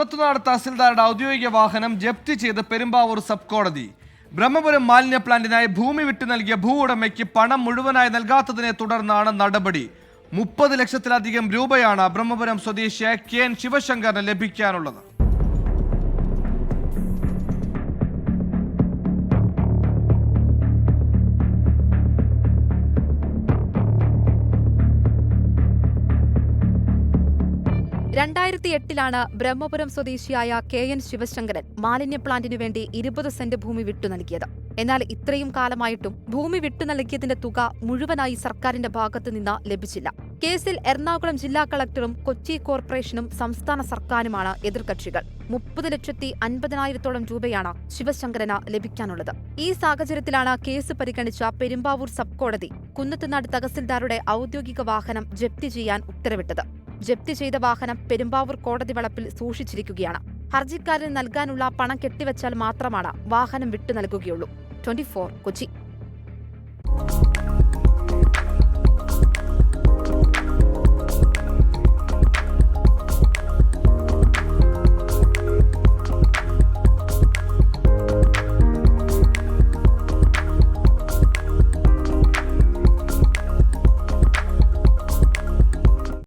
കുന്നത്തുനാട് തഹസിൽദാരുടെ ഔദ്യോഗിക വാഹനം ജപ്തി ചെയ്ത് പെരുമ്പാവൂർ സബ് കോടതി. ബ്രഹ്മപുരം മാലിന്യ പ്ലാന്റിനായി ഭൂമി വിട്ടു നൽകിയ ഭൂ ഉടമയ്ക്ക് പണം മുഴുവനായി നൽകാത്തതിനെ തുടർന്നാണ് നടപടി. 30 ലക്ഷത്തിലധികം രൂപയാണ് ബ്രഹ്മപുരം സ്വദേശിയായ KN ശിവശങ്കറിന് ലഭിക്കാനുള്ളത്. ലാണ് ബ്രഹ്മപുരം സ്വദേശിയായ KN ശിവശങ്കരൻ മാലിന്യ പ്ലാന്റിനു വേണ്ടി 20 സെന്റ് ഭൂമി വിട്ടു നൽകിയത്. എന്നാൽ ഇത്രയും കാലമായിട്ടും ഭൂമി വിട്ടു നൽകിയതിന്റെ തുക മുഴുവനായി സർക്കാരിന്റെ ഭാഗത്തുനിന്ന് ലഭിച്ചില്ല. കേസിൽ എറണാകുളം ജില്ലാ കളക്ടറും കൊച്ചി കോർപ്പറേഷനും സംസ്ഥാന സർക്കാരുമാണ് എതിർകക്ഷികൾ. 30,50,000 രൂപയാണ് ശിവശങ്കരന് ലഭിക്കാനുള്ളത്. ഈ സാഹചര്യത്തിലാണ് കേസ് പരിഗണിച്ച പെരുമ്പാവൂർ സബ് കോടതി കുന്നത്തുനാട് തഹസിൽദാരുടെ ഔദ്യോഗിക വാഹനം ജപ്തി ചെയ്യാൻ ഉത്തരവിട്ടത്. ജപ്തി ചെയ്ത വാഹനം പെരുമ്പാവൂർ കോടതി വളപ്പിൽ സൂക്ഷിച്ചിരിക്കുകയാണ്. ഹർജിക്കാരന് നൽകാനുള്ള പണം കെട്ടിവച്ചാൽ മാത്രമാണ് വാഹനം വിട്ടു നൽകുകയുള്ളൂ. 24 കൊച്ചി.